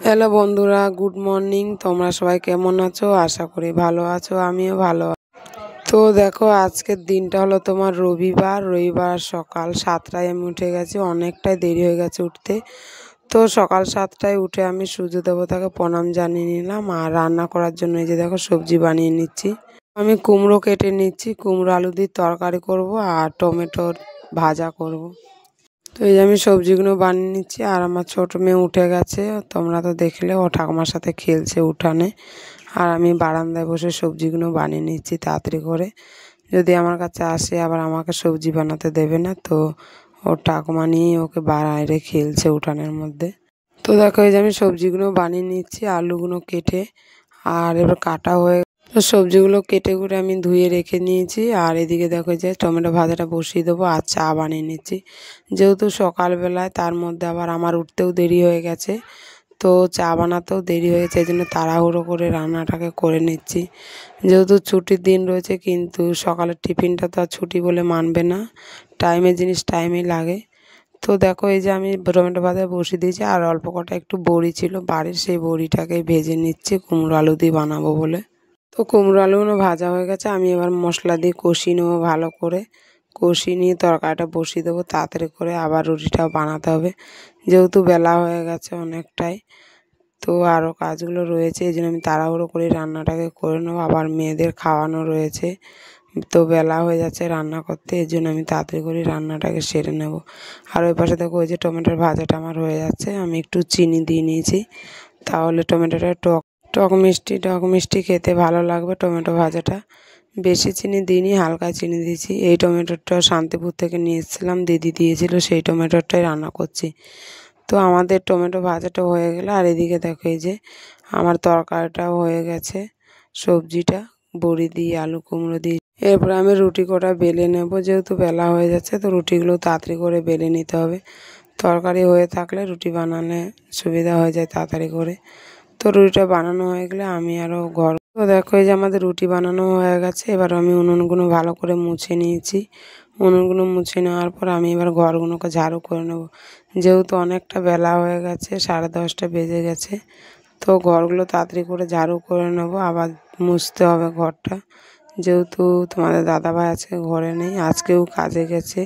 Hello বন্ধুরা, good morning. তোমরা সবাই কেমন আছো? আশা করি ভালো আছো, আমিও ভালো তো দেখো, আজকের দিনটা হলো তোমার রবিবার সকাল 7টায় আমি উঠে গেছি। অনেকটাই দেরি হয়ে গেছে উঠতে। তো সকাল 7টায় উঠে আমি সূর্য দেবতাকে প্রণাম জানিয়ে নিলাম, আর রান্না করার জন্য এই যে দেখো সবজি বানিয়ে নিচ্ছি। আমি কুমড়ো কেটে নিচ্ছি, কুমড়ো আলু দিয়ে তরকারি করব আর টমেটোর ভাজা করব। তো এই যে আমি সবজিগুলো বানিয়ে নিচ্ছি, আর আমার ছোট মেয়ে উঠে গেছে। তোমরা তো দেখলে, ও ঠাকুমার সাথে খেলছে উঠানে, আর আমি বারান্দায় বসে সবজিগুলো বানিয়ে নিচ্ছি তাড়াতাড়ি করে। যদি আমার কাছে আসে আবার আমাকে সবজি বানাতে দেবে না, তো ওর ঠাকুমা নিয়ে ওকে বাইরে খেলছে উঠানের মধ্যে। তো দেখো, এই যে আমি সবজিগুলো বানিয়ে নিচ্ছি, আলুগুলো কেটে, আর এবার কাটা হয়ে তো সবজিগুলো কেটে কুটে আমি ধুয়ে রেখে নিয়েছি। আর এদিকে দেখো যে টমেটো ভাজাটা বসিয়ে দেবো, আর চা বানিয়ে নিচ্ছি। যেহেতু সকালবেলায়, তার মধ্যে আবার আমার উঠতেও দেরি হয়ে গেছে, তো চা বানাতেও দেরি হয়ে গেছে। এই জন্য তাড়াহুড়ো করে রান্নাটাকে করে নিচ্ছি। যেহেতু ছুটির দিন রয়েছে, কিন্তু সকালের টিফিনটা তো আর ছুটি বলে মানবে না, টাইমের জিনিস টাইমেই লাগে। তো দেখো, এই যে আমি টমেটো ভাজা বসিয়ে দিয়েছি, আর অল্প কটা একটু বড়ি ছিল বাড়ির, সেই বড়িটাকে ভেজে নিচ্ছি কুমড়ো আলু দিয়ে বানাবো বলে। তো কুমড়ো আলুগুলো ভাজা হয়ে গেছে, আমি এবার মশলা দিয়ে কষিয়ে নেবো ভালো করে। কষিয়ে নিয়ে তরকারিটা বসিয়ে দেবো তাড়াতাড়ি করে, আবার রুটিটাও বানাতে হবে। যেহেতু বেলা হয়ে গেছে অনেকটাই, তো আরও কাজগুলো রয়েছে, এই জন্য আমি তাড়াহুড়ো করে রান্নাটাকে করে নেবো। আবার মেয়েদের খাওয়ানো রয়েছে, তো বেলা হয়ে যাচ্ছে রান্না করতে, এই জন্য আমি তাড়াতাড়ি করে রান্নাটাকে সেরে নেব। আর ওই পাশে দেখো, ওই যে টমেটোর ভাজাটা আমার হয়ে যাচ্ছে। আমি একটু চিনি দিয়ে নিয়েছি, তাহলে টমেটোটা টক মিষ্টি খেতে ভালো লাগবে টমেটো ভাজাটা। বেশি চিনি দিইনি, হালকা চিনি দিয়েছি। এই টমেটোটা শান্তিপুর থেকে নিয়ে এসেছিলাম, দিদি দিয়েছিল, সেই টমেটোটাই রান্না করছি। তো আমাদের টমেটো ভাজাটা হয়ে গেলে, আর এদিকে দেখো এই যে আমার তরকারিটাও হয়ে গেছে, সবজিটা বড়ি দিয়ে আলু কুমড়ো দিয়ে। এরপরে আমি রুটি কটা বেলে নেব, যেহেতু বেলা হয়ে যাচ্ছে, তো রুটিগুলো তাড়াতাড়ি করে বেলে নিতে হবে। তরকারি হয়ে থাকলে রুটি বানালে সুবিধা হয়ে যায় তাড়াতাড়ি করে। তো রুটিটা বানানো হয়ে গেলে আমি আরও তো দেখো, এই যে আমাদের রুটি বানানো হয়ে গেছে। এবার আমি উনুনগুলো ভালো করে মুছে নিয়েছি। উনুনগুলো মুছে নেওয়ার পর আমি এবার ঘরগুলোকে ঝাড়ু করে নেব। যেহেতু অনেকটা বেলা হয়ে গেছে, 10:30 বেজে গেছে, তো ঘরগুলো তাড়াতাড়ি করে ঝাড়ু করে নেব। আবার মুছতে হবে ঘরটা, যেহেতু তোমাদের দাদাভাই আজকে ঘরে নেই, আজকেও কাজে গেছে।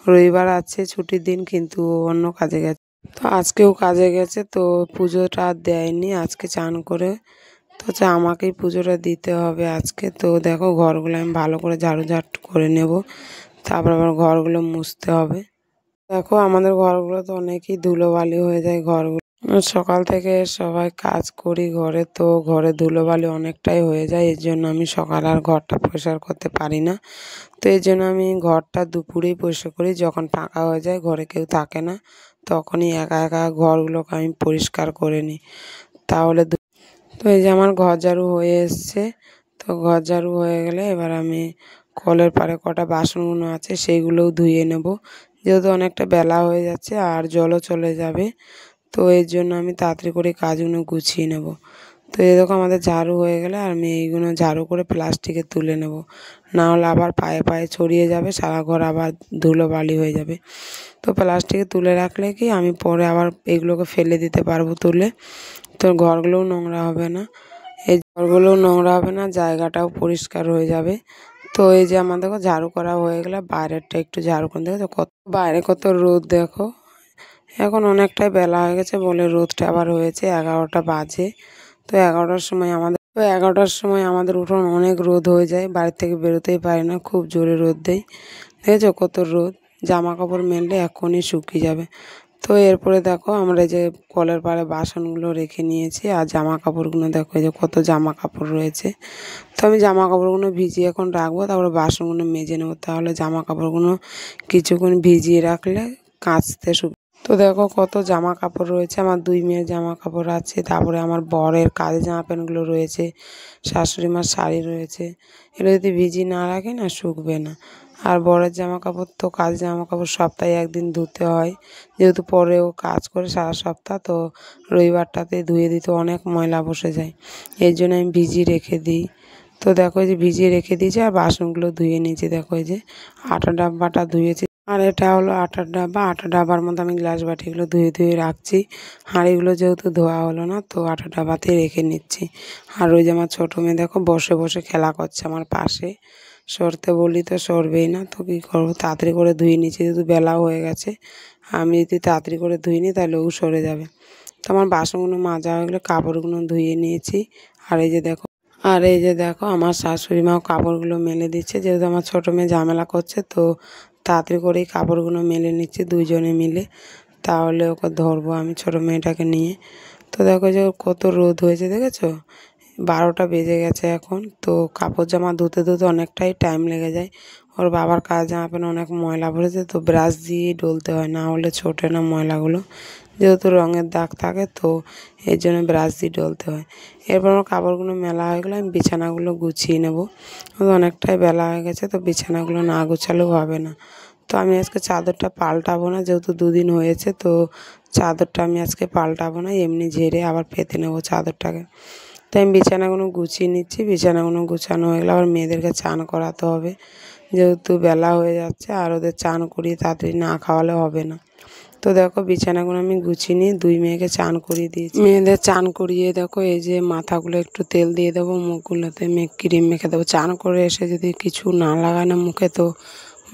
রবিবার আছে ছুটির দিন, কিন্তু অন্য কাজে গেছে। তো আজকেও কাজে গেছে, তো পুজোটা আর দেয়নি আজকে চান করে। তো আমাকেই পুজোটা দিতে হবে আজকে। তো দেখো, ঘরগুলো আমি ভালো করে ঝাড়ু করে নেব, তারপর আবার ঘরগুলো মুছতে হবে। দেখো, আমাদের ঘরগুলো তো অনেকই ধুলোবালি হয়ে যায় ঘরগুলো। সকাল থেকে সবাই কাজ করি ঘরে, তো ঘরে ধুলোবালি অনেকটাই হয়ে যায়, এর জন্য আমি সকাল আর ঘরটা পরিষ্কার করতে পারি না। তো এই জন্য আমি ঘরটা দুপুরেই পরিষ্কার করি, যখন ফাঁকা হয়ে যায়, ঘরে কেউ থাকে না, তখনই একা একা ঘরগুলোকে আমি পরিষ্কার করে নিই। তাহলে তো এই যে আমার ঘর ঝাড়ু হয়ে এসছে। তো ঘর ঝাড়ু হয়ে গেলে এবার আমি কলের পাড়ে কটা বাসনগুলো আছে সেইগুলোও ধুয়ে নেব, যেহেতু অনেকটা বেলা হয়ে যাচ্ছে আর জলও চলে যাবে। তো এর জন্য আমি তাড়াতাড়ি করে কাজগুলো গুছিয়ে নেব। তো এই দেখো, আমাদের ঝাড়ু হয়ে গেলে আমি এইগুলো ঝাড়ু করে প্লাস্টিকে তুলে নেব, না হলে আবার পায়ে পায়ে ছড়িয়ে যাবে, সারা ঘর আবার ধুলোবালি হয়ে যাবে। তো প্লাস্টিকে তুলে রাখলে কি আমি পরে আবার এগুলোকে ফেলে দিতে পারবো তুলে, তো ঘরগুলোও নোংরা হবে না। এই ঘরগুলোও নোংরা হবে না, জায়গাটাও পরিষ্কার হয়ে যাবে। তো এই যে আমাদের ঝাড়ু করা হয়ে গেলে বাইরেরটা একটু ঝাড়ু করে দেখো, কত বাইরে কত রোদ দেখো। এখন অনেকটাই বেলা হয়ে গেছে বলে রোদটা আবার হয়েছে, 11টা বাজে। তো 11টার সময় আমাদের উঠোন অনেক রোদ হয়ে যায়, বাড়ি থেকে বেরোতেই পারি না, খুব জোরে রোদ দেয়। দেখেছো কত রোদ, জামা কাপড় মেললে এখনই শুকিয়ে যাবে। তো এরপরে দেখো, আমরা যে কলের পাড়ে বাসনগুলো রেখে নিয়েছি, আর জামা কাপড়গুলো দেখো, এই যে কত জামা কাপড় রয়েছে। তো আমি জামা কাপড়গুলো ভিজিয়ে এখন রাখবো, তারপরে বাসনগুলো মেজে নেবো, তাহলে জামা কাপড়গুলো কিছুক্ষণ ভিজিয়ে রাখলে কাচতে তো দেখো, কত জামা কাপড় রয়েছে, আমার 2 মেয়ের জামা কাপড় আছে, তারপরে আমার বরের কাজের জামা প্যান্টগুলো রয়েছে, শাশুড়ি মার শাড়ি রয়েছে। এগুলো যদি ভিজিয়ে না রাখি না, শুকবে না। আর বরের জামা কাপড় তো, কাজের জামা কাপড় সপ্তাহে একদিন ধুতে হয়, যেহেতু পরেও কাজ করে সারা সপ্তাহ, তো রবিবারটাতে ধুয়ে দিতে অনেক ময়লা বসে যায়, এর জন্য আমি ভিজিয়ে রেখে দিই। তো দেখো, এই যে ভিজিয়ে রেখে দিয়েছি, আর বাসনগুলো ধুয়ে নিয়েছি। দেখো, এই যে আটা ডাব্বাটা ধুয়েছি। আর এটা হলো আটার ডাব্বা। আটার ডাব্বার মধ্যে আমি গ্লাস বাটিগুলো ধুয়ে ধুয়ে রাখছি। হাঁড়িগুলো যেহেতু ধোয়া হলো না, তো আটার ডাব্বাতেই রেখে নিচ্ছি। আর ওই যে আমার ছোটো মেয়ে দেখো বসে বসে খেলা করছে আমার পাশে। সরতে বলি তো সরবেই না, তো কী করবো, তাড়াতাড়ি করে ধুয়ে নিচ্ছি, যেহেতু বেলাও হয়ে গেছে। আমি যদি তাড়াতাড়ি করে ধুয়ে নিই তাহলে ও সরে যাবে। তো আমার বাসনগুলো মাজা হয়ে গেলে কাপড়গুলো ধুয়ে নিয়েছি। আর এই যে দেখো আমার শাশুড়ি মাও কাপড়গুলো মেলে দিচ্ছে, যেহেতু আমার ছোটো মেয়ে ঝামেলা করছে, তো তাড়াতাড়ি করেই কাপড়গুলো মেলে নিচ্ছি দুইজনে মিলে। তাহলে ওকে ধরবো আমি ছোটো মেয়েটাকে নিয়ে। তো দেখো যে কত রোদ হয়েছে, দেখেছো? 12টা বেজে গেছে এখন। তো কাপড় জামা ধুতে ধুতে অনেকটাই টাইম লেগে যায়। ওর বাবার কাজ জামা প্যান্ট অনেক ময়লা পড়েছে, তো ব্রাশ দিয়েই ডলতে হয়, না হলে ছোটে না ময়লাগুলো। যেহেতু রঙের দাগ থাকে, তো এর জন্য ব্রাশ দিয়ে ডলতে হয়। এরপর আমার কাপড়গুলো মেলা হয়ে গেলে আমি বিছানাগুলো গুছিয়ে নেব। অনেকটাই বেলা হয়ে গেছে, তো বিছানাগুলো না গুছালেও হবে না। তো আমি আজকে চাদরটা পাল্টাবো না, যেহেতু দুদিন হয়েছে, তো চাদরটা আমি আজকে পাল্টাবো না, এমনি ঝেড়ে আবার পেতে নেবো চাদরটাকে। তো আমি বিছানাগুলো গুছিয়ে নিচ্ছি। বিছানাগুলো গুছানো হয়ে গেলে আবার মেয়েদেরকে চান করাতে হবে, যেহেতু বেলা হয়ে যাচ্ছে, আর ওদের চান করিয়ে তাড়াতাড়ি না খাওয়ালে হবে না। তো দেখো বিছানাগুলো আমি গুছিয়ে নিয়ে দুই মেয়েকে চান করিয়ে দিয়েছি। মেয়েদের চান করিয়ে দেখো এই যে মাথাগুলো একটু তেল দিয়ে দেবো, মুখগুলোতে ক্রিম মেখে দেবো। চান করে এসে যদি কিছু না লাগায় না মুখে, তো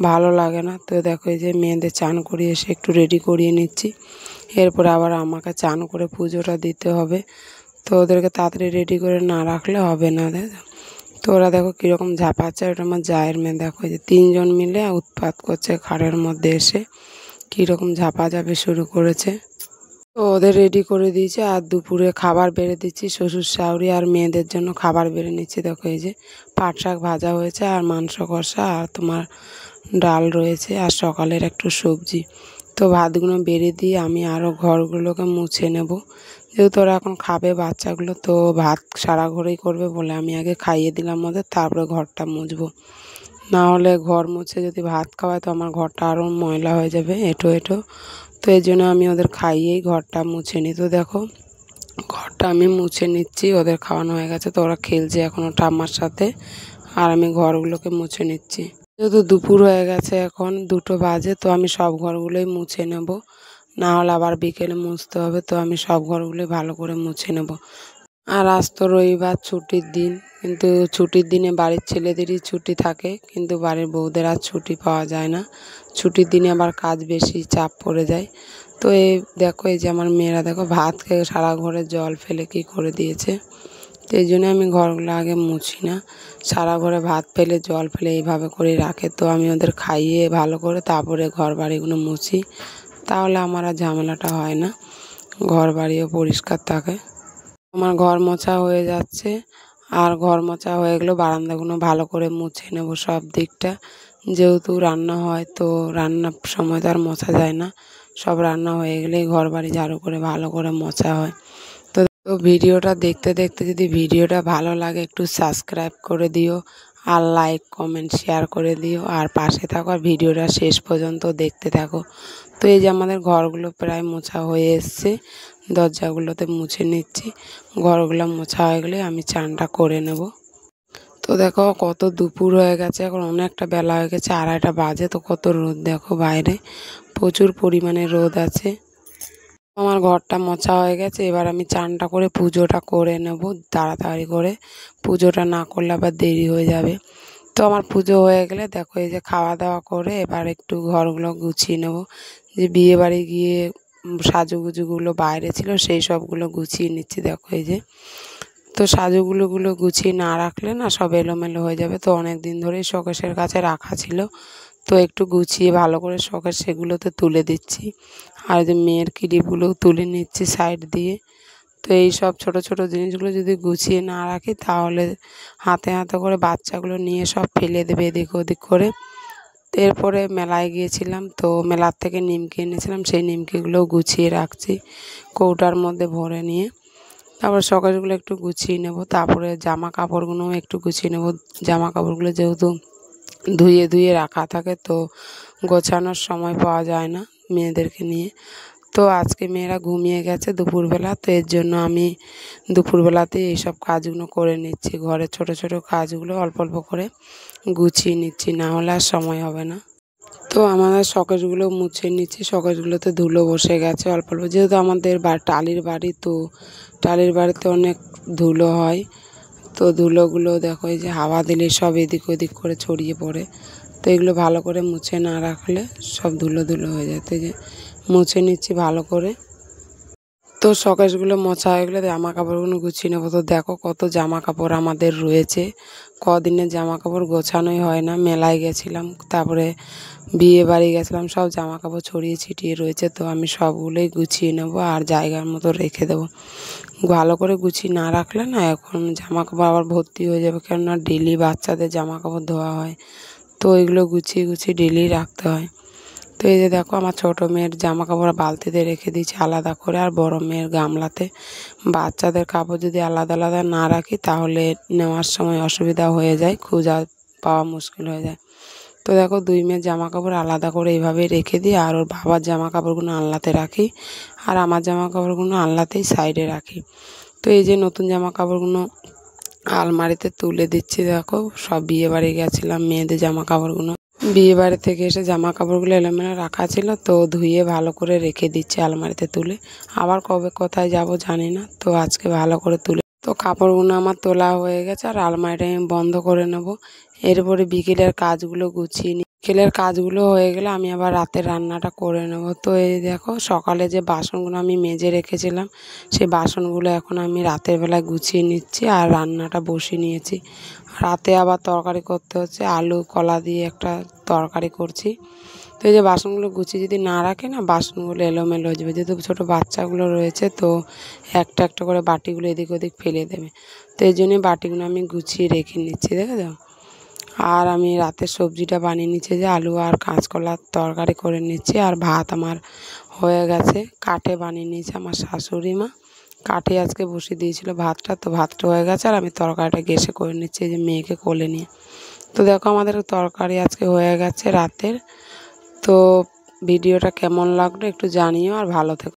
ভালো লাগে না। তো দেখো এই যে মেয়েদের চান করিয়ে এসে একটু রেডি করিয়ে নিচ্ছি। এরপর আবার আমাকে চান করে পুজোটা দিতে হবে, তো ওদেরকে তাড়াতাড়ি রেডি করে না রাখলে হবে না। তো ওরা দেখো কীরকম ঝাঁপাচ্ছে, ওটা আমার জায়ের মেয়ে। দেখো যে 3জন মিলে উৎপাত করছে খাটের মধ্যে এসে, কীরকম ঝাঁপাঝাঁপি শুরু করেছে। তো ওদের রেডি করে দিয়েছে, আর দুপুরে খাবার বেড়ে দিচ্ছি। শ্বশুর শাশুড়ি আর মেয়েদের জন্য খাবার বেড়ে নিচ্ছি। দেখো এই যে পাট শাক ভাজা হয়েছে, আর মাংস কষা, আর তোমার ডাল রয়েছে, আর সকালের একটু সবজি। তো ভাতগুলো বেড়ে দিয়ে আমি আরও ঘরগুলোকে মুছে নেব, যেহেতু ওরা এখন খাবে বাচ্চাগুলো, তো ভাত সারা ঘরেই করবে বলে আমি আগে খাইয়ে দিলাম ওদের, তারপরে ঘরটা মুছবো। না হলে ঘর মুছে যদি ভাত খাওয়ায়, তো আমার ঘরটা আরও ময়লা হয়ে যাবে এঁটো এঁটো। তো এই জন্য আমি ওদের খাইয়েই ঘরটা মুছে নিই। তো দেখো ঘরটা আমি মুছে নিচ্ছি, ওদের খাওয়ানো হয়ে গেছে, তো ওরা খেলছে এখনও ঠাম্মার সাথে, আর আমি ঘরগুলোকে মুছে নিচ্ছি। যেহেতু দুপুর হয়ে গেছে, এখন 2টো বাজে, তো আমি সব ঘরগুলোই মুছে নেব, না হলে আবার বিকেলে মুছতে হবে। তো আমি সব ঘরগুলোই ভালো করে মুছে নেব। আর আজ তো রবিবার, ছুটির দিন, কিন্তু ছুটির দিনে বাড়ির ছেলেদেরই ছুটি থাকে, কিন্তু বাড়ির বউদের আর ছুটি পাওয়া যায় না। ছুটির দিনে আবার কাজ বেশি চাপ পড়ে যায়। তো এই দেখো এই যে আমার মেয়েরা দেখো ভাত খেয়ে সারা ঘরে জল ফেলে কী করে দিয়েছে। তো এই জন্য আমি ঘরগুলো আগে মুছি না, সারা ঘরে ভাত ফেলে জল ফেলে এইভাবে করে রাখে। তো আমি ওদের খাইয়ে ভালো করে তারপরে ঘর বাড়িগুলো মুছি, তাহলে আমার আর ঝামেলাটা হয় না, ঘর বাড়িও পরিষ্কার থাকে। আমার ঘর মোছা হয়ে যাচ্ছে, আর ঘর মোছা হয়ে গেলেও বারান্দাগুলো ভালো করে মুছে নেব সব দিকটা। যেহেতু রান্না হয়, তো রান্নার সময় তো আর মোছা যায় না, সব রান্না হয়ে গেলেই ঘর বাড়ি ঝাড়ু করে ভালো করে মোছা হয়। তো ভিডিওটা দেখতে দেখতে যদি ভিডিওটা ভালো লাগে, একটু সাবস্ক্রাইব করে দিও, আর লাইক কমেন্ট শেয়ার করে দিও, আর পাশে থাকো, আর ভিডিওটা শেষ পর্যন্ত দেখতে থাকো। তো এই যে আমাদের ঘরগুলো প্রায় মোছা হয়ে এসছে, দরজাগুলোতে মুছে নিচ্ছি। ঘরগুলো মোছা হয়ে গেলে আমি চানটা করে নেব। তো দেখো কত দুপুর হয়ে গেছে, এখন অনেকটা বেলা হয়ে গেছে, 2:30 বাজে। তো কত রোদ দেখো, বাইরে প্রচুর পরিমাণে রোদ আছে। আমার ঘরটা মোছা হয়ে গেছে, এবার আমি চানটা করে পুজোটা করে নেব তাড়াতাড়ি করে, পুজোটা না করলে আবার দেরি হয়ে যাবে। তো আমার পুজো হয়ে গেলে দেখো এই যে খাওয়া দাওয়া করে এবার একটু ঘরগুলো গুছিয়ে নেব। যে বিয়ে বাড়ি গিয়ে সাজুগুজুগুলো বাইরে ছিল, সেই সবগুলো গুছিয়ে নিচ্ছি। দেখো এই যে, তো সাজুগুলোগুলো গুছিয়ে না রাখলে না সব এলোমেলো হয়ে যাবে। তো অনেক দিন ধরেই শোকেসের কাছে রাখা ছিল, তো একটু গুছিয়ে ভালো করে শোকেস সেগুলোতে তুলে দিচ্ছি। আর যে মেয়ের ক্লিপগুলোও তুলে নিচ্ছি সাইড দিয়ে। তো এই সব ছোটো ছোটো জিনিসগুলো যদি গুছিয়ে না রাখি, তাহলে হাতে হাতে করে বাচ্চাগুলো নিয়ে সব ফেলে দেবে এদিক ওদিক করে। এরপরে মেলায় গিয়েছিলাম, তো মেলার থেকে নিমকি এনেছিলাম, সেই নিমকিগুলোও গুছিয়ে রাখছি কৌটার মধ্যে ভরে নিয়ে। তারপর শোকেসগুলো একটু গুছিয়ে নেব, তারপরে জামা কাপড়গুলোও একটু গুছিয়ে নেব। জামা কাপড়গুলো যেহেতু ধুয়ে ধুয়ে রাখা থাকে, তো গোছানোর সময় পাওয়া যায় না মেয়েদেরকে নিয়ে। তো আজকে মেয়েরা ঘুমিয়ে গেছে দুপুরবেলা, তো এর জন্য আমি দুপুরবেলাতেই এইসব কাজগুলো করে নিচ্ছি। ঘরের ছোট ছোট কাজগুলো অল্প অল্প করে গুছিয়ে নিচ্ছি, না হলে আর সময় হবে না। তো আমাদের শকেসগুলো মুছে নিচ্ছি, শকেসগুলোতে ধুলো বসে গেছে অল্প অল্প, যেহেতু আমাদের টালির বাড়ি, তো টালির বাড়িতে অনেক ধুলো হয়। তো ধুলোগুলো দেখো এই যে হাওয়া দিলে সব এদিক ওদিক করে ছড়িয়ে পড়ে। তো এগুলো ভালো করে মুছে না রাখলে সব ধুলো ধুলো হয়ে যায়। তো এই যে মুছে নিচ্ছি ভালো করে। তো শকেসগুলো মোছা হয়ে গেলে জামা কাপড়গুলো গুছিয়ে নেবো। তো দেখো কত জামা কাপড় আমাদের রয়েছে, কদিনের জামা কাপড় গোছানোই হয় না। মেলায় গেছিলাম, তারপরে বিয়ে বাড়ি গেছিলাম, সব জামা কাপড় ছড়িয়ে ছিটিয়ে রয়েছে। তো আমি সবগুলোই গুছিয়ে নেব আর জায়গার মতো রেখে দেবো। ভালো করে গুছিয়ে না রাখলে না এখন জামা কাপড় আবার ভর্তি হয়ে যাবে, কেননা ডেলি বাচ্চাদের জামা কাপড় ধোয়া হয়। তো এগুলো গুছিয়ে গুছিয়ে ডেলি রাখতে হয়। তো এই যে দেখো আমার ছোটো মেয়ের জামা কাপড় বালতিতে রেখে দিয়েছি আলাদা করে, আর বড় মেয়ের গামলাতে। বাচ্চাদের কাপড় যদি আলাদা আলাদা না রাখি তাহলে নেওয়ার সময় অসুবিধা হয়ে যায়, খুঁজে পাওয়া মুশকিল হয়ে যায়। তো দেখো দুই মেয়ের জামা কাপড় আলাদা করে এইভাবে রেখে দিই, আর ওর বাবার জামা কাপড়গুলো আলনাতে রাখি, আর আমার জামা কাপড়গুলো আলনাতেই সাইডে রাখি। তো এই যে নতুন জামা কাপড়গুলো আলমারিতে তুলে দিচ্ছি। দেখো সব বিয়ে বাড়ি গেছিলাম, মেয়েদের জামা কাপড়গুলো বিয়ে বাড়ি থেকে এসে জামা কাপড়গুলো এলোমেলো রাখা ছিল, তো ধুয়ে ভালো করে রেখে দিচ্ছি আলমারিতে তুলে। আবার কবে কোথায় যাব জানি না, তো আজকে ভালো করে তুলে। তো কাপড়গুলো আমার তোলা হয়ে গেছে আর আলমারিটা আমি বন্ধ করে নেব। এরপরে বিকেলের কাজগুলো গুছিয়ে নিই। বিকেলের কাজগুলো হয়ে গেলে আমি আবার রাতের রান্নাটা করে নেব। তো এই দেখো সকালে যে বাসনগুলো আমি মেজে রেখেছিলাম, সেই বাসনগুলো এখন আমি রাতের বেলায় গুছিয়ে নিচ্ছি আর রান্নাটা বসিয়ে নিয়েছি। রাতে আবার তরকারি করতে হচ্ছে, আলু কলা দিয়ে একটা তরকারি করছি। তো এই যে বাসনগুলো গুছিয়ে যদি না রাখে না, বাসনগুলো এলোমেলো হয়ে যাবে, যেহেতু ছোটো বাচ্চাগুলো রয়েছে, তো একটা একটা করে বাটিগুলো এদিক ওদিক ফেলে দেবে। তো এই জন্যই বাটিগুলো আমি গুছিয়ে রেখে নিচ্ছি, দেখেছো। আর আমি রাতের সবজিটা বানিয়ে নিচ্ছি, যে আলু আর কাঁচকলার তরকারি করে নিচ্ছি। আর ভাত আমার হয়ে গেছে, কাঠে বানিয়ে নিয়েছে আমার শাশুড়ি মা, কাঠে আজকে বসিয়ে দিয়েছিল ভাতটা। তো ভাতটা হয়ে গেছে আর আমি তরকারিটা গ্যাসে করে নিচ্ছি, এই যে মেয়েকে কোলে নিয়ে। তো দেখো আমাদের তরকারি আজকে হয়ে গেছে রাতের। তো ভিডিওটা কেমন লাগলো একটু জানিও, আর ভালো থেকো।